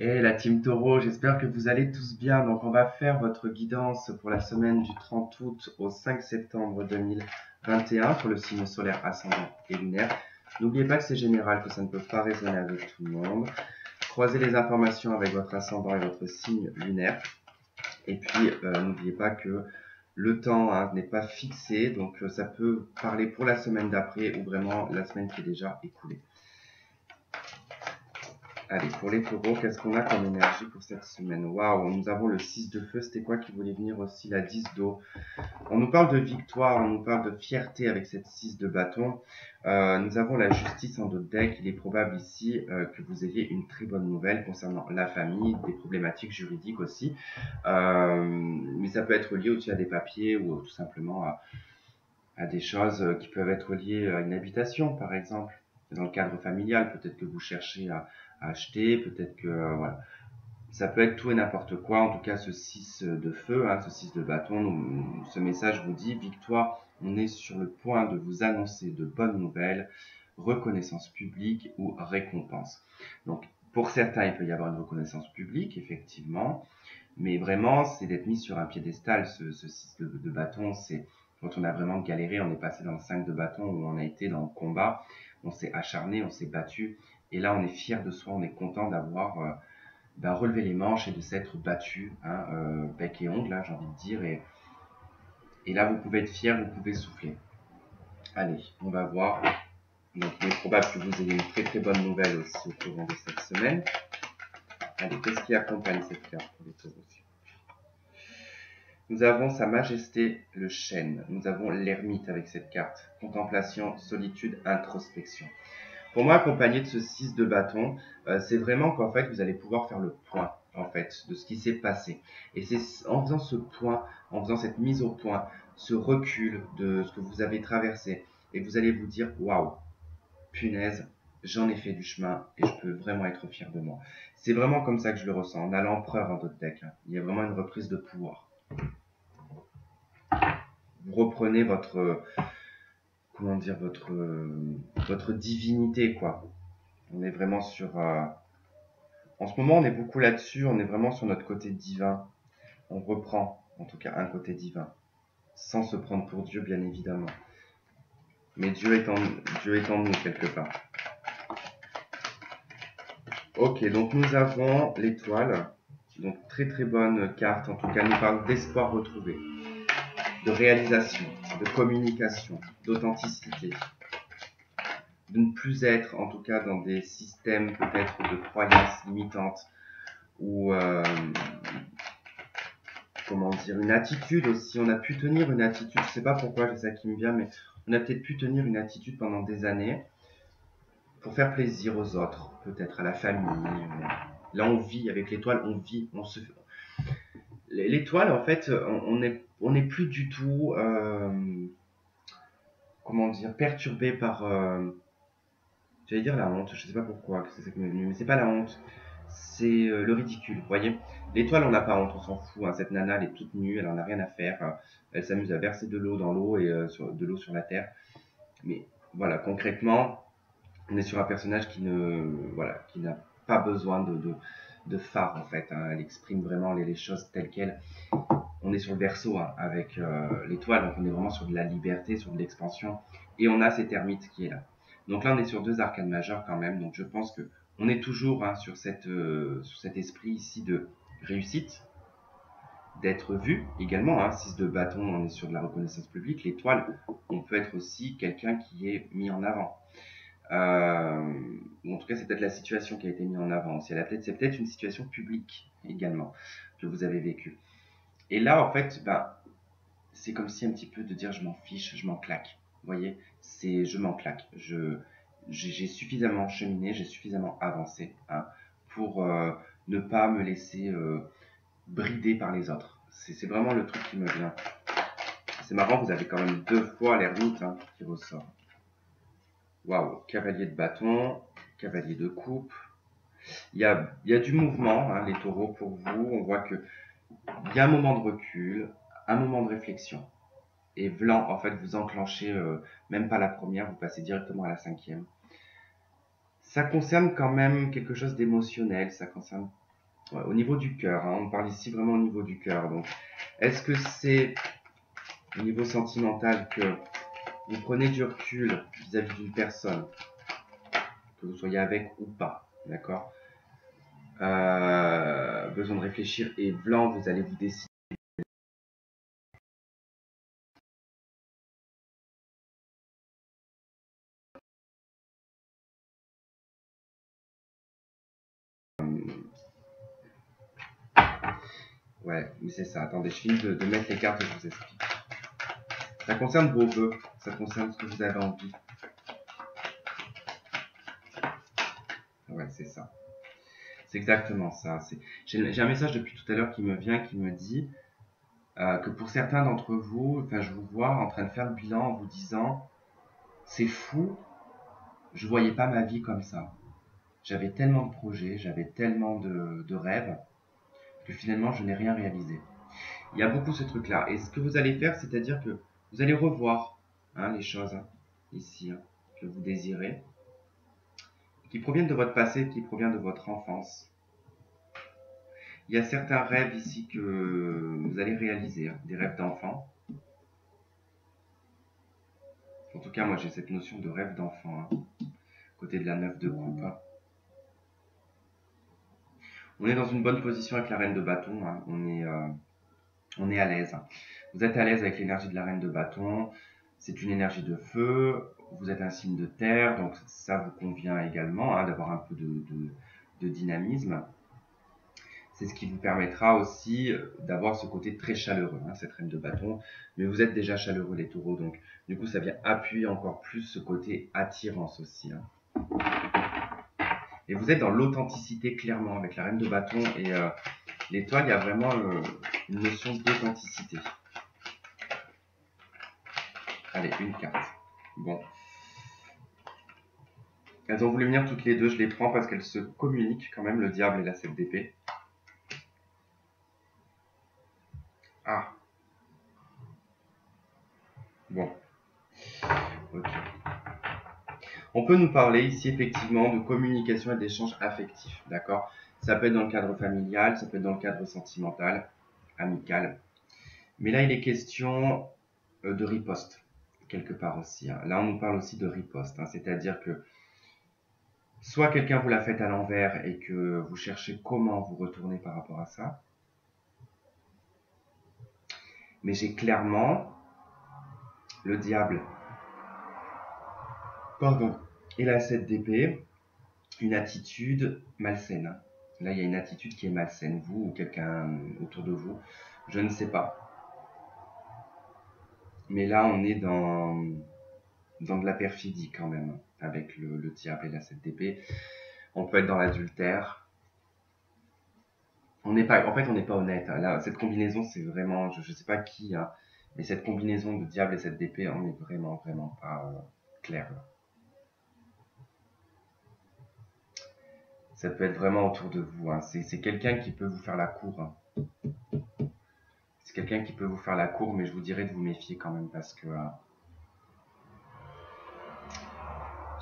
Et la team Taureau, j'espère que vous allez tous bien. Donc, on va faire votre guidance pour la semaine du 30 août au 5 septembre 2021 pour le signe solaire ascendant et lunaire. N'oubliez pas que c'est général, que ça ne peut pas résonner avec tout le monde. Croisez les informations avec votre ascendant et votre signe lunaire. Et puis, n'oubliez pas que le temps n'est pas fixé, donc ça peut parler pour la semaine d'après ou vraiment la semaine qui est déjà écoulée. Allez, pour les taureaux, qu'est-ce qu'on a comme énergie pour cette semaine? Waouh, nous avons le 6 de feu, c'était quoi qui voulait venir aussi? La 10 d'eau. On nous parle de victoire, on nous parle de fierté avec cette 6 de bâton. Nous avons la justice en d'autres decks. Il est probable ici que vous ayez une très bonne nouvelle concernant la famille, des problématiques juridiques aussi. Mais ça peut être lié aussi à des papiers ou tout simplement à des choses qui peuvent être liées à une habitation, par exemple. Dans le cadre familial, peut-être que vous cherchez à acheter, peut-être que voilà. Ça peut être tout et n'importe quoi. En tout cas, ce 6 de feu, ce 6 de bâton, ce message vous dit victoire. On est sur le point de vous annoncer de bonnes nouvelles, reconnaissance publique ou récompense. Donc, pour certains, il peut y avoir une reconnaissance publique, effectivement, mais vraiment, c'est d'être mis sur un piédestal. Ce 6 de bâton, c'est quand on a vraiment galéré, on est passé dans le 5 de bâton où on a été dans le combat, on s'est acharné, on s'est battu, et là, on est fier de soi, on est content d'avoir relevé les manches et de s'être battu, bec et ongle, j'ai envie de dire, et là, vous pouvez être fier, vous pouvez souffler. Allez, on va voir. Donc, il est probable que vous ayez une très très bonne nouvelle aussi au courant de cette semaine. Allez, qu'est-ce qui accompagne cette carte pour les taureaux? Nous avons Sa Majesté le Chêne. Nous avons l'ermite avec cette carte. Contemplation, solitude, introspection. Pour moi, accompagné de ce 6 de bâton, c'est vraiment qu'en fait, vous allez pouvoir faire le point, en fait, de ce qui s'est passé. Et c'est en faisant ce point, en faisant cette mise au point, ce recul de ce que vous avez traversé, et vous allez vous dire, waouh, punaise, j'en ai fait du chemin et je peux vraiment être fier de moi. C'est vraiment comme ça que je le ressens. On a l'empereur dans d'autres decks. Il y a vraiment une reprise de pouvoir. Vous reprenez votre, comment dire, votre divinité, quoi. On est vraiment sur... en ce moment, on est beaucoup là-dessus. On est vraiment sur notre côté divin. On reprend, en tout cas, un côté divin. Sans se prendre pour Dieu, bien évidemment. Mais Dieu est en nous, quelque part. Ok, donc nous avons l'étoile. Donc très très bonne carte. En tout cas, nous parle d'espoir retrouvé. De réalisation, de communication, d'authenticité. De ne plus être, en tout cas, dans des systèmes peut-être de croyances limitantes. Ou... comment dire, une attitude aussi. On a pu tenir une attitude, je sais pas pourquoi, c'est ça qui me vient, mais on a peut-être pu tenir une attitude pendant des années pour faire plaisir aux autres, peut-être à la famille. Là, on vit avec l'étoile, on vit, on se. L'étoile, en fait, on n'est plus du tout, comment dire, perturbé par, j'allais dire la honte, je sais pas pourquoi, c'est ça qui m'est venu, mais c'est pas la honte, c'est le ridicule, vous voyez. L'étoile, on n'a pas honte, on s'en fout, cette nana, elle est toute nue, elle en a rien à faire, elle s'amuse à verser de l'eau dans l'eau et de l'eau sur la terre. Mais voilà, concrètement, on est sur un personnage qui n'a pas besoin de phare en fait. Elle exprime vraiment les choses telles quelles. On est sur le verso avec l'étoile, donc on est vraiment sur de la liberté, sur de l'expansion. Et on a cet ermite qui est là. Donc là, on est sur deux arcanes majeures quand même. Donc je pense que on est toujours sur cet esprit ici de réussite, d'être vu également. 6 de bâton, on est sur de la reconnaissance publique. L'étoile, on peut être aussi quelqu'un qui est mis en avant. Ou en tout cas, c'est peut-être la situation qui a été mise en avant. C'est peut-être une situation publique également que vous avez vécue. Et là, en fait, c'est comme si un petit peu de dire je m'en fiche, je m'en claque. Vous voyez, c'est je m'en claque. J'ai suffisamment cheminé, j'ai suffisamment avancé pour ne pas me laisser brider par les autres. C'est vraiment le truc qui me vient. C'est marrant, vous avez quand même deux fois l'ermite qui ressort. Waouh, cavalier de bâton, cavalier de coupe. Il y a du mouvement, les taureaux, pour vous. On voit qu'il y a un moment de recul, un moment de réflexion. Et blanc, en fait, vous enclenchez même pas la première, vous passez directement à la 5e. Ça concerne quand même quelque chose d'émotionnel, ça concerne Ouais, au niveau du cœur, hein, on parle ici vraiment au niveau du cœur. Donc, est-ce que c'est au niveau sentimental que vous prenez du recul vis-à-vis d'une personne, que vous soyez avec ou pas, d'accord? Besoin de réfléchir et blanc, vous allez vous décider. Ouais, mais c'est ça. Attendez, je finis de mettre les cartes et je vous explique. Ça concerne vos vœux, ça concerne ce que vous avez envie. Ouais, c'est ça. C'est exactement ça. J'ai un message depuis tout à l'heure qui me vient, qui me dit que pour certains d'entre vous, enfin, je vous vois en train de faire le bilan en vous disant, c'est fou, je voyais pas ma vie comme ça. J'avais tellement de projets, j'avais tellement de rêves que finalement je n'ai rien réalisé. Il y a beaucoup ce truc-là. Et ce que vous allez faire, c'est-à-dire que vous allez revoir les choses ici que vous désirez, qui proviennent de votre passé, qui proviennent de votre enfance. Il y a certains rêves ici que vous allez réaliser, des rêves d'enfant. En tout cas, moi j'ai cette notion de rêve d'enfant, côté de la 9 de coupe. On est dans une bonne position avec la reine de bâton, on est à l'aise. Vous êtes à l'aise avec l'énergie de la reine de bâton, c'est une énergie de feu, vous êtes un signe de terre, donc ça vous convient également d'avoir un peu de dynamisme. C'est ce qui vous permettra aussi d'avoir ce côté très chaleureux, cette reine de bâton. Mais vous êtes déjà chaleureux les taureaux, donc du coup ça vient appuyer encore plus ce côté attirance aussi. Et vous êtes dans l'authenticité clairement avec la reine de bâton et l'étoile, il y a vraiment une notion d'authenticité. Allez, une carte. Bon. Elles ont voulu venir toutes les deux, je les prends parce qu'elles se communiquent quand même, le diable et la 7 d'épée. Ah. Bon. Ok. On peut nous parler ici effectivement de communication et d'échanges affectifs, d'accord? Ça peut être dans le cadre familial, ça peut être dans le cadre sentimental, amical. Mais là, il est question de riposte, quelque part aussi. Là, on nous parle aussi de riposte, c'est-à-dire que soit quelqu'un vous l'a fait à l'envers et que vous cherchez comment vous retourner par rapport à ça. Mais j'ai clairement le diable, pardon, et la 7 d'épée, une attitude malsaine. Là, il y a une attitude qui est malsaine. Vous ou quelqu'un autour de vous, je ne sais pas. Mais là, on est dans de la perfidie quand même, avec le diable et la 7 d'épée. On peut être dans l'adultère. En fait, on n'est pas honnête. Là, cette combinaison, c'est vraiment, je ne sais pas qui, mais cette combinaison de diable et 7 d'épée, on n'est vraiment, vraiment pas clair. Ça peut être vraiment autour de vous. C'est quelqu'un qui peut vous faire la cour. C'est quelqu'un qui peut vous faire la cour, mais je vous dirais de vous méfier quand même parce que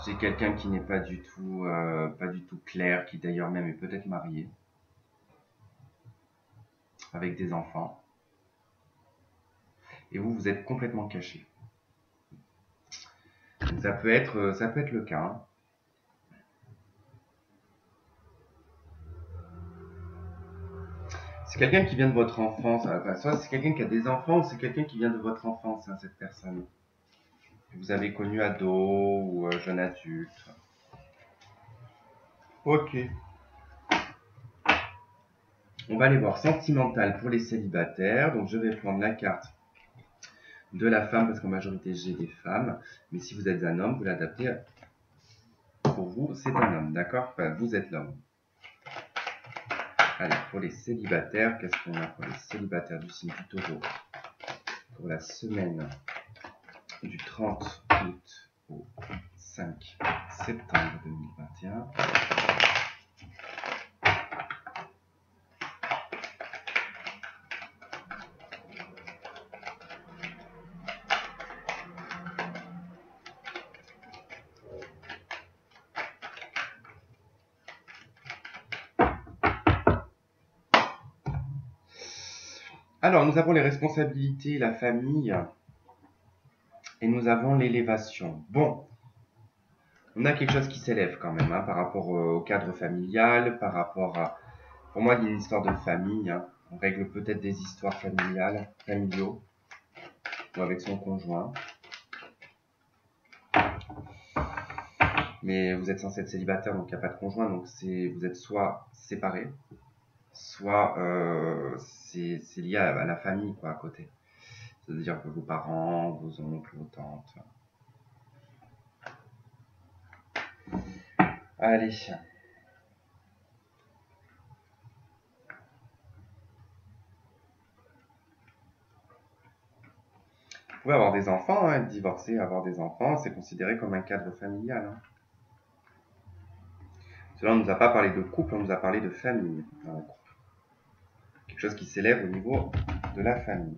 j'ai quelqu'un qui n'est pas du tout clair, qui d'ailleurs même est peut-être marié, avec des enfants. Et vous, vous êtes complètement caché. Donc ça peut être le cas. C'est quelqu'un qui vient de votre enfance. Enfin, soit c'est quelqu'un qui a des enfants ou c'est quelqu'un qui vient de votre enfance, cette personne. Que vous avez connu ado ou jeune adulte. Ok. On va aller voir sentimental pour les célibataires. Donc je vais prendre la carte de la femme parce qu'en majorité j'ai des femmes. Mais si vous êtes un homme, vous l'adaptez. Pour vous, c'est un homme, d'accord? Enfin, vous êtes l'homme. Allez, pour les célibataires, qu'est-ce qu'on a pour les célibataires du signe du taureau? Pour la semaine du 30 août au 5 septembre 2021. Alors, nous avons les responsabilités, la famille, et nous avons l'élévation. Bon, on a quelque chose qui s'élève quand même, hein, par rapport au cadre familial, par rapport à... Pour moi, il y a une histoire de famille, hein. On règle peut-être des histoires familiaux, ou avec son conjoint. Mais vous êtes censé être célibataire, donc il n'y a pas de conjoint, donc vous êtes soit séparés, soit c'est lié à la famille, quoi, à côté. C'est-à-dire que vos parents, vos oncles, vos tantes. Allez. Vous pouvez avoir des enfants, hein, être divorcé, avoir des enfants, c'est considéré comme un cadre familial. Hein. Cela, on ne nous a pas parlé de couple, on nous a parlé de famille. Quelque chose qui s'élève au niveau de la famille.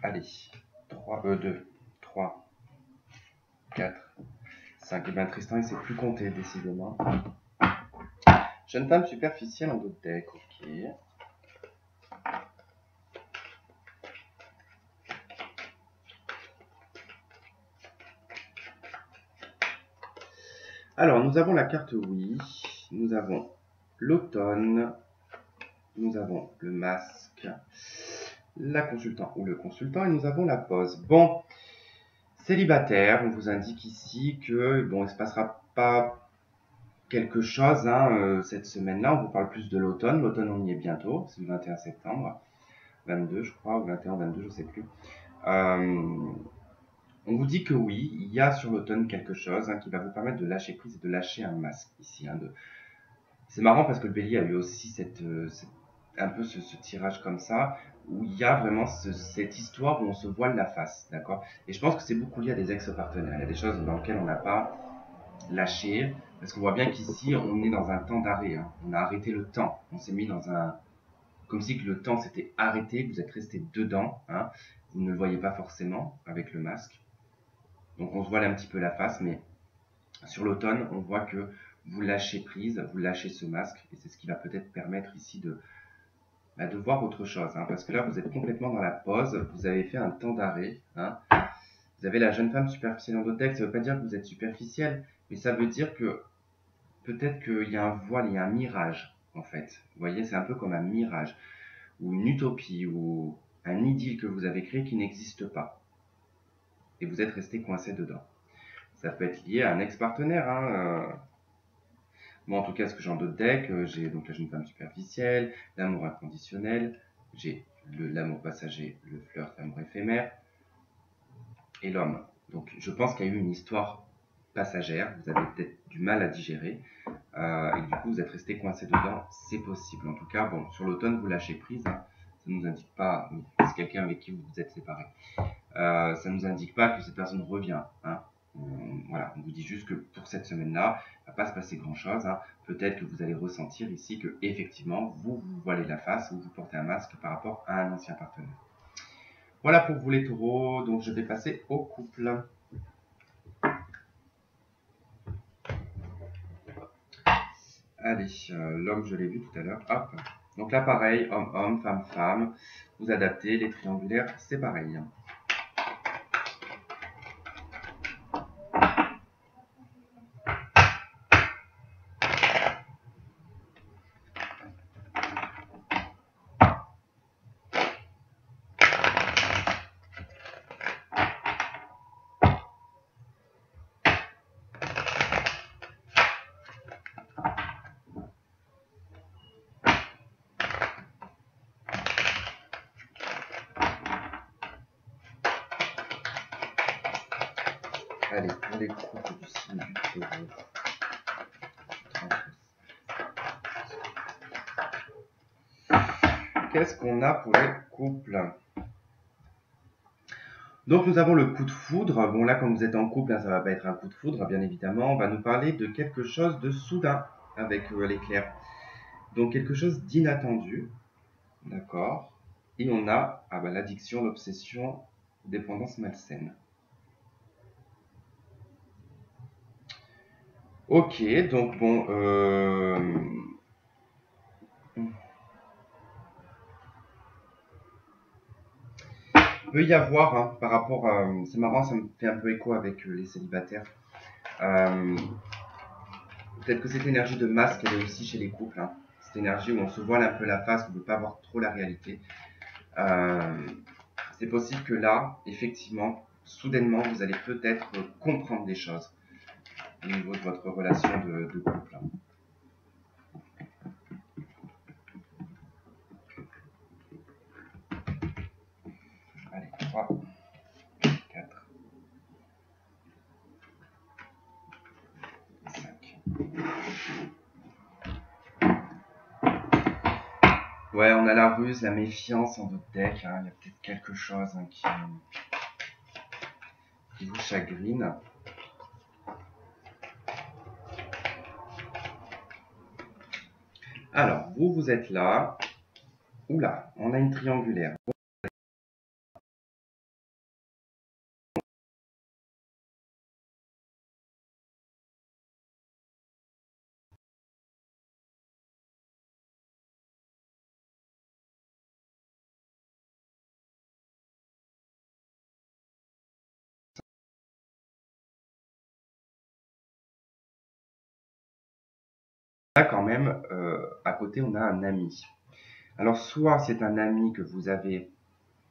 Allez, 2, 3, 4, 5. Et bien Tristan, il ne sait plus compter, décidément. Jeune femme superficielle en dos de deck, ok. Alors, nous avons la carte oui, nous avons l'automne, nous avons le masque, la consultant ou le consultant, et nous avons la pause. Bon, célibataire, on vous indique ici que, bon, il ne se passera pas quelque chose hein, cette semaine-là, on vous parle plus de l'automne. L'automne, on y est bientôt, c'est le 21 septembre, 22 je crois, ou 21, 22, je ne sais plus. On vous dit que oui, il y a sur l'automne quelque chose hein, qui va vous permettre de lâcher prise et de lâcher un masque ici. Hein, C'est marrant parce que le bélier a eu aussi un peu ce tirage comme ça, où il y a vraiment cette histoire où on se voile la face, d'accord. Et je pense que c'est beaucoup lié à des ex-partenaires. Il y a des choses dans lesquelles on n'a pas lâché, parce qu'on voit bien qu'ici, on est dans un temps d'arrêt. Hein. On a arrêté le temps. On s'est mis dans un... Comme si que le temps s'était arrêté, que vous êtes resté dedans. Hein. Vous ne le voyez pas forcément avec le masque. Donc on se voile un petit peu la face, mais sur l'automne, on voit que vous lâchez prise, vous lâchez ce masque, et c'est ce qui va peut-être permettre ici de voir autre chose. Hein, parce que là, vous êtes complètement dans la pause, vous avez fait un temps d'arrêt. Hein. Vous avez la jeune femme superficielle en texte, ça ne veut pas dire que vous êtes superficielle, mais ça veut dire que peut-être qu'il y a un voile, il y a un mirage, en fait. Vous voyez, c'est un peu comme un mirage, ou une utopie, ou un idylle que vous avez créé qui n'existe pas. Et vous êtes resté coincé dedans. Ça peut être lié à un ex-partenaire. Hein, Moi, en tout cas, ce que j'ai en d'autres decks, j'ai donc la jeune femme superficielle, l'amour inconditionnel, j'ai l'amour passager, le flirt, l'amour éphémère, et l'homme. Donc, je pense qu'il y a eu une histoire passagère, vous avez peut-être du mal à digérer, et du coup, vous êtes resté coincé dedans, c'est possible. En tout cas, bon, sur l'automne, vous lâchez prise, hein, ça ne nous indique pas, c'est quelqu'un avec qui vous vous êtes séparé. Ça ne nous indique pas que cette personne revient. Hein. Voilà, on vous dit juste que pour cette semaine-là, il ne va pas se passer grand-chose. Hein. Peut-être que vous allez ressentir ici que effectivement, vous voilez la face ou vous portez un masque par rapport à un ancien partenaire. Voilà pour vous les taureaux, donc je vais passer au couple. Allez, l'homme, je l'ai vu tout à l'heure. Hop. Donc là, pareil, homme-homme, femme-femme. Vous adaptez, les triangulaires, c'est pareil. Allez, pour les couples du signe du taureau. Qu'est-ce qu'on a pour les couples? Donc nous avons le coup de foudre. Bon là, quand vous êtes en couple, ça va pas être un coup de foudre, bien évidemment. On va nous parler de quelque chose de soudain avec l'éclair. Donc quelque chose d'inattendu. D'accord. Et on a l'addiction, l'obsession, dépendance malsaine. Ok, donc bon... peut y avoir, hein, par rapport à... C'est marrant, ça me fait un peu écho avec les célibataires. Euh, Peut-être que cette énergie de masque, elle est aussi chez les couples. Hein. Cette énergie où on se voile un peu la face, on ne veut pas voir trop la réalité. Euh, c'est possible que là, effectivement, soudainement, vous allez peut-être comprendre des choses au niveau de votre relation de couple. Hein. Allez, 3, 4, 5. Ouais, on a la ruse, la méfiance en votre deck. Hein. Il y a peut-être quelque chose hein, qui vous chagrine. Alors, vous êtes là. Oula, on a une triangulaire. Là, quand même, à côté, on a un ami. Alors, soit c'est un ami que vous avez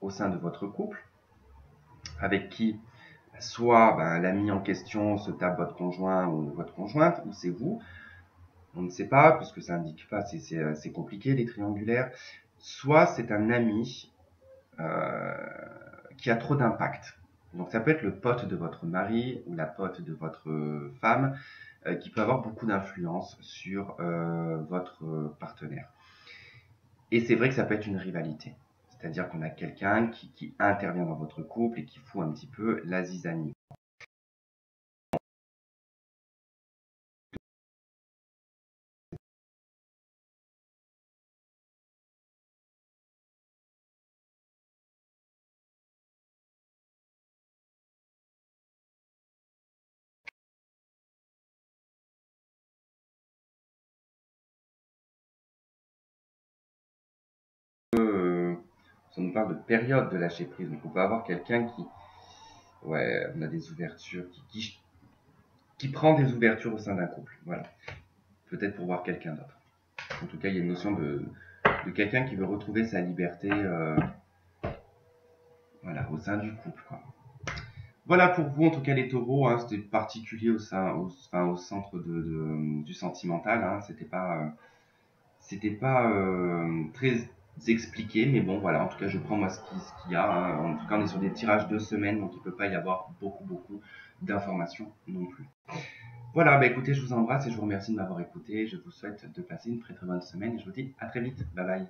au sein de votre couple, avec qui soit l'ami en question se tape votre conjoint ou votre conjointe, ou c'est vous, on ne sait pas, puisque ça indique pas, c'est compliqué les triangulaires, soit c'est un ami euh, qui a trop d'impact. Donc ça peut être le pote de votre mari ou la pote de votre femme qui peut avoir beaucoup d'influence sur votre partenaire. Et c'est vrai que ça peut être une rivalité. C'est-à-dire qu'on a quelqu'un qui intervient dans votre couple et qui fout un petit peu la zizanie. Ça nous parle de période de lâcher prise. Donc on peut avoir quelqu'un qui, ouais, on a des ouvertures, qui prend des ouvertures au sein d'un couple. Voilà. Peut-être pour voir quelqu'un d'autre. En tout cas, il y a une notion de quelqu'un qui veut retrouver sa liberté voilà, au sein du couple. Quoi. Voilà pour vous, en tout cas les taureaux, hein, c'était particulier au centre du sentimental. Hein, c'était pas très expliqué, mais bon voilà, en tout cas je prends moi ce qu'il y a. Hein. En tout cas on est sur des tirages de semaines, donc il ne peut pas y avoir beaucoup d'informations non plus. Voilà, bah écoutez, je vous embrasse et je vous remercie de m'avoir écouté. Je vous souhaite de passer une très bonne semaine et je vous dis à très vite. Bye bye.